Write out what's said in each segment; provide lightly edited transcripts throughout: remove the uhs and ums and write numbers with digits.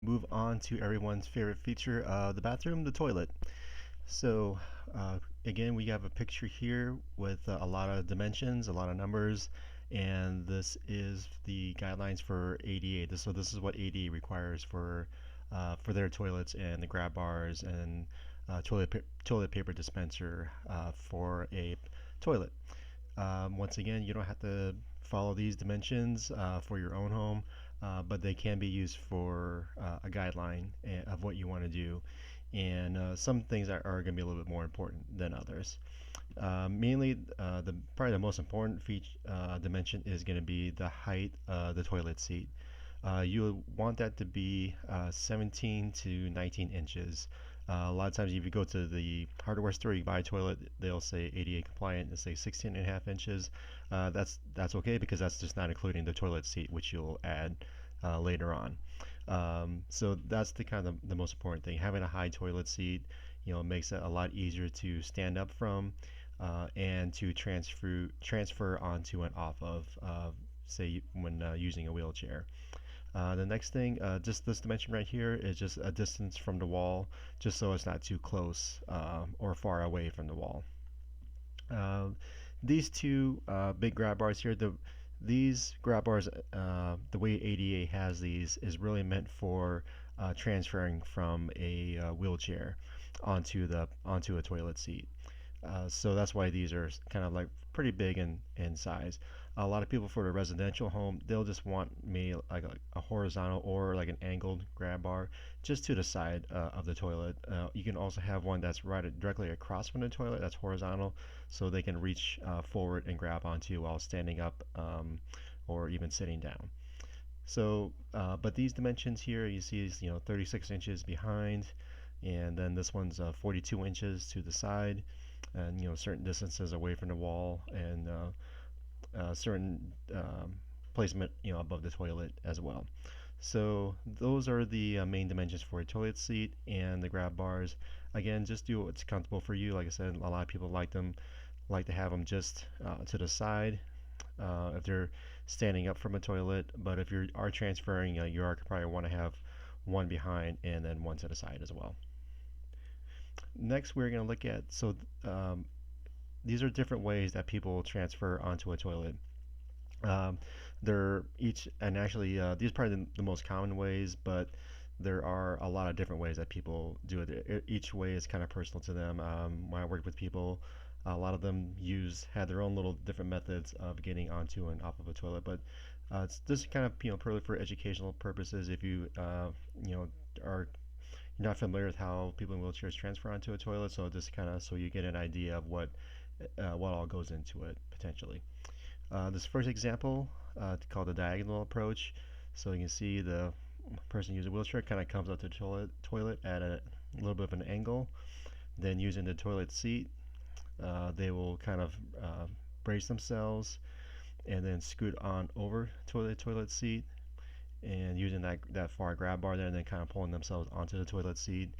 move on to everyone's favorite feature, the bathroom, the toilet. So again, we have a picture here with a lot of dimensions, a lot of numbers, and this is the guidelines for ADA. So this is what ADA requires for their toilets and the grab bars and toilet paper dispenser for a toilet. Once again, you don't have to follow these dimensions for your own home, but they can be used for a guideline of what you want to do. And some things are going to be a little bit more important than others. Mainly, the probably the most important dimension is going to be the height of the toilet seat. You want that to be 17 to 19 inches. A lot of times, if you go to the hardware store, you buy a toilet, they'll say ADA compliant and say 16 and a half inches. That's okay because that's just not including the toilet seat, which you'll add later on. So that's the kind of the most important thing. Having a high toilet seat, makes it a lot easier to stand up from and to transfer onto and off of, say, when using a wheelchair. The next thing, just this dimension right here is just a distance from the wall, just so it's not too close or far away from the wall. Uh, these two big grab bars here, these grab bars, the way ADA has these is really meant for transferring from a wheelchair onto a toilet seat. So that's why these are kind of like pretty big in size. A lot of people for the residential home, they'll just want maybe like a horizontal or like an angled grab bar just to the side of the toilet. You can also have one that's right directly across from the toilet that's horizontal, so they can reach forward and grab onto while standing up or even sitting down. So, but these dimensions here, you see is 36 inches behind, and then this one's 42 inches to the side, and certain distances away from the wall, and certain placement above the toilet as well. So those are the main dimensions for a toilet seat and the grab bars. Again, just do what's comfortable for you. Like I said, a lot of people like to have them just to the side if they're standing up from a toilet. But if you are transferring, you are probably want to have one behind and then one to the side as well. Next, we're going to look at these are different ways that people transfer onto a toilet. Um, they're each, and actually, these are probably the most common ways, but there are a lot of different ways that people do it. Each way is kind of personal to them. When I work with people, a lot of them had their own little different methods of getting onto and off of a toilet. But it's just kind of purely for educational purposes. If you are not familiar with how people in wheelchairs transfer onto a toilet, so just kind of so you get an idea of what all goes into it potentially. This first example, called the diagonal approach. So you can see the person using a wheelchair kind of comes up to the toilet at a little bit of an angle. Then using the toilet seat, they will kind of brace themselves and then scoot on over to the toilet seat and using that far grab bar there and then kind of pulling themselves onto the toilet seat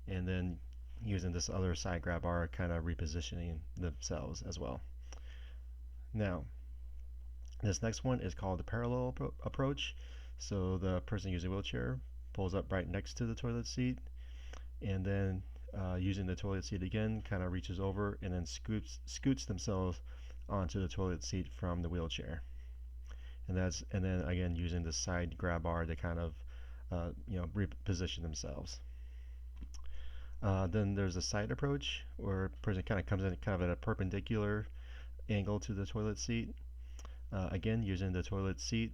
and then using this other side grab bar kind of repositioning themselves as well. Now, this next one is called the parallel approach. So the person using a wheelchair pulls up right next to the toilet seat and then using the toilet seat again kind of reaches over and then scoots themselves onto the toilet seat from the wheelchair. And then again using the side grab bar to kind of reposition themselves. Then there's a side approach where a person kind of comes in kind of at a perpendicular angle to the toilet seat. Again, using the toilet seat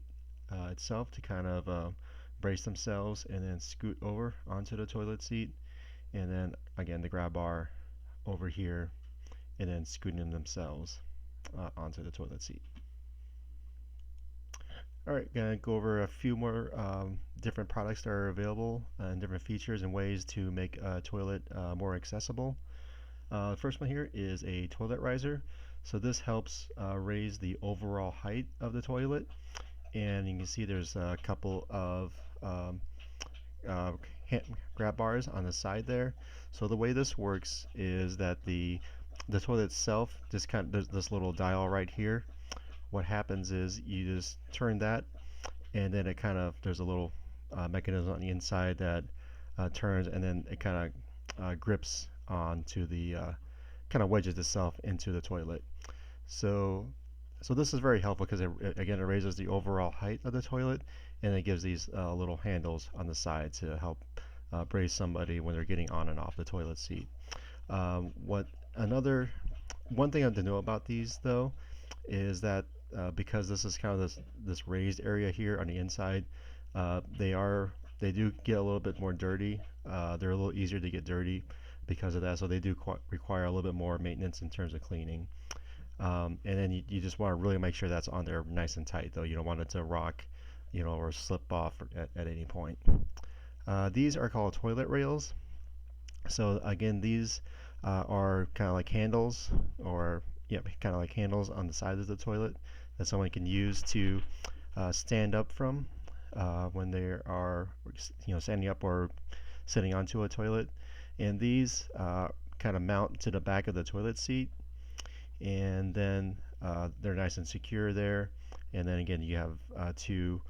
itself to kind of brace themselves and then scoot over onto the toilet seat. And then again, the grab bar over here and then scooting themselves onto the toilet seat. Alright, gonna go over a few more different products that are available and different features and ways to make a toilet more accessible. The first one here is a toilet riser. So this helps raise the overall height of the toilet, and you can see there's a couple of grab bars on the side there. So the way this works is that the toilet itself just there's this little dial right here. What happens is you just turn that and then it kind of there's a little mechanism on the inside that turns, and then it kind of grips onto the kind of wedges itself into the toilet. So, so this is very helpful because again, it raises the overall height of the toilet, and it gives these little handles on the side to help brace somebody when they're getting on and off the toilet seat. What another one thing I have to know about these though is that because this is kind of this raised area here on the inside, they do get a little bit more dirty. They're a little easier to get dirty because of that, so they do require a little bit more maintenance in terms of cleaning. And then you just want to really make sure that's on there nice and tight, though. You don't want it to rock, or slip off at any point. These are called toilet rails. So again, these are kind of like handles, or yeah, kind of like handles on the sides of the toilet that someone can use to stand up from when they are, standing up or sitting onto a toilet. And these kind of mount to the back of the toilet seat, and then they're nice and secure there. And then again, you have two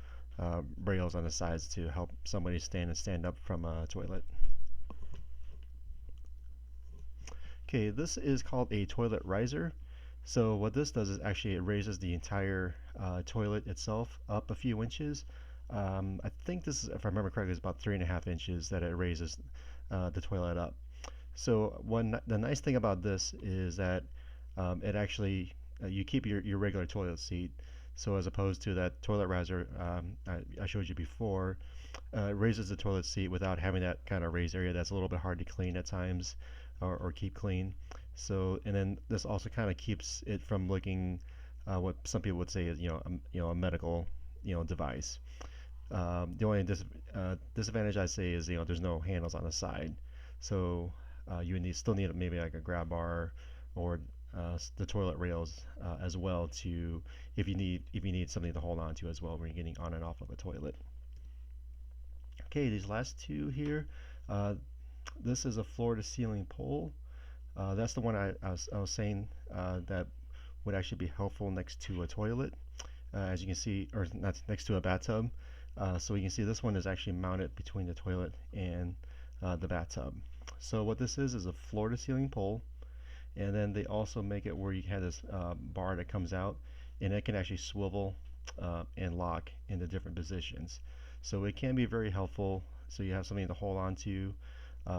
rails on the sides to help somebody stand up from a toilet. Okay, this is called a toilet riser. So what this does is actually it raises the entire toilet itself up a few inches. I think this is, if I remember correctly, is about 3.5 inches that it raises the toilet up. So the nice thing about this is that it actually you keep your regular toilet seat. So as opposed to that toilet riser I showed you before, it raises the toilet seat without having that kind of raised area that's a little bit hard to clean at times or keep clean. So, and then this also kind of keeps it from looking what some people would say is a medical device. The only disadvantage I say is there's no handles on the side, so you still need maybe like a grab bar or the toilet rails as well to if you need something to hold on to as well when you're getting on and off of a toilet. Okay, these last two here. This is a floor to ceiling pole. That's the one I was saying that would actually be helpful next to a toilet, as you can see, or not next to a bathtub. So you can see this one is actually mounted between the toilet and the bathtub. So what this is a floor to ceiling pole, and then they also make it where you have this bar that comes out, and it can actually swivel and lock into different positions. So it can be very helpful. So you have something to hold on to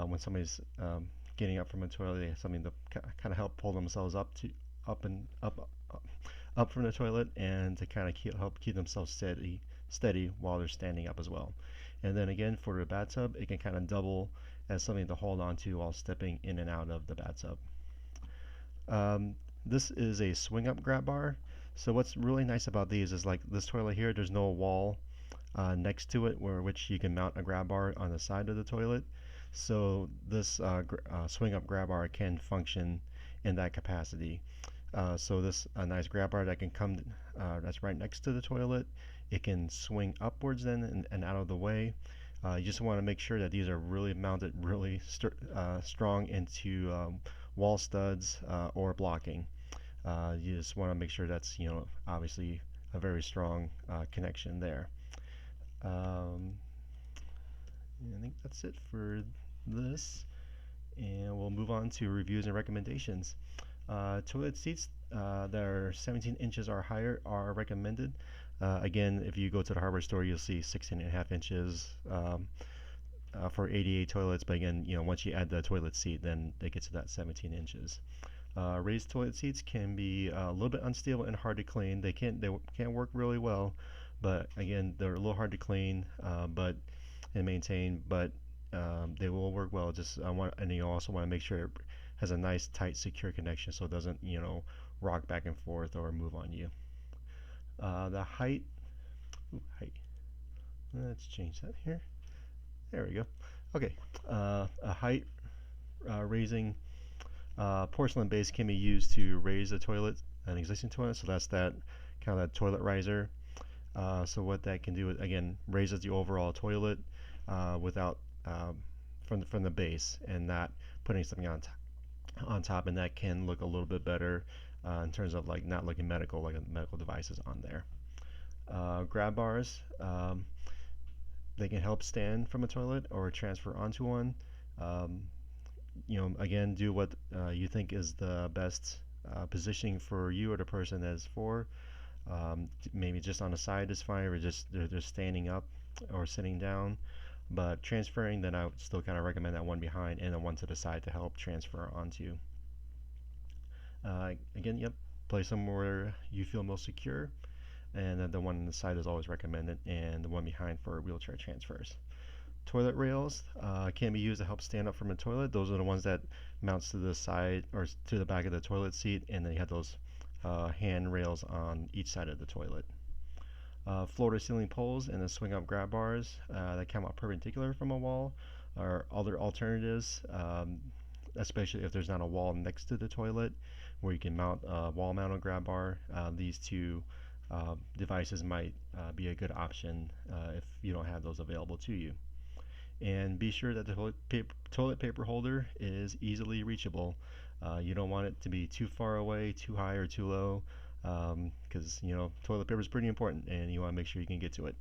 when somebody's getting up from a toilet. They have something to kind of help pull themselves up from the toilet, and to kind of help keep themselves steady while they're standing up as well. And then again, for the bathtub, it can kind of double as something to hold on to while stepping in and out of the bathtub. This is a swing up grab bar. So what's really nice about these is like this toilet here, there's no wall next to it which you can mount a grab bar on the side of the toilet. So this swing up grab bar can function in that capacity. So this a nice grab bar that can come that's right next to the toilet. It can swing upwards then and out of the way. You just want to make sure that these are really mounted really strong into wall studs or blocking. You just want to make sure that's obviously a very strong connection there. I think that's it for this, and we'll move on to reviews and recommendations. Toilet seats that are 17 inches or higher are recommended. Again, if you go to the hardware store, you'll see 16.5 inches for ADA toilets, but again, once you add the toilet seat, then it gets to that 17 inches. Raised toilet seats can be a little bit unstable and hard to clean. They can work really well, but again, they're a little hard to clean and maintain, but they will work well. And you also want to make sure it has a nice, tight, secure connection, so it doesn't rock back and forth or move on you. The height. Let's change that here. There we go. Okay. A height raising porcelain base can be used to raise a toilet, an existing toilet. So that's that kind of that toilet riser. So what that can do is, again, raises the overall toilet without from the base, and not putting something on top, and that can look a little bit better in terms of like not looking medical, like medical devices on there. Grab bars. They can help stand from a toilet or transfer onto one. Um, again, do what you think is the best positioning for you or the person that is for. Maybe just on the side is fine, or just they're just standing up or sitting down. But transferring, then I would still kind of recommend that one behind and the one to the side to help transfer onto. Again, yep, place them where you feel most secure, and then the one on the side is always recommended, and the one behind for wheelchair transfers. Toilet rails can be used to help stand up from a toilet. Those are the ones that mounts to the side or to the back of the toilet seat, and then you have those hand rails on each side of the toilet. Floor to ceiling poles and the swing up grab bars that come out perpendicular from a wall are other alternatives, especially if there's not a wall next to the toilet where you can mount a wall mounted grab bar. These two devices might be a good option if you don't have those available to you. And be sure that the toilet paper holder is easily reachable. You don't want it to be too far away, too high, or too low, because toilet paper is pretty important, and you want to make sure you can get to it.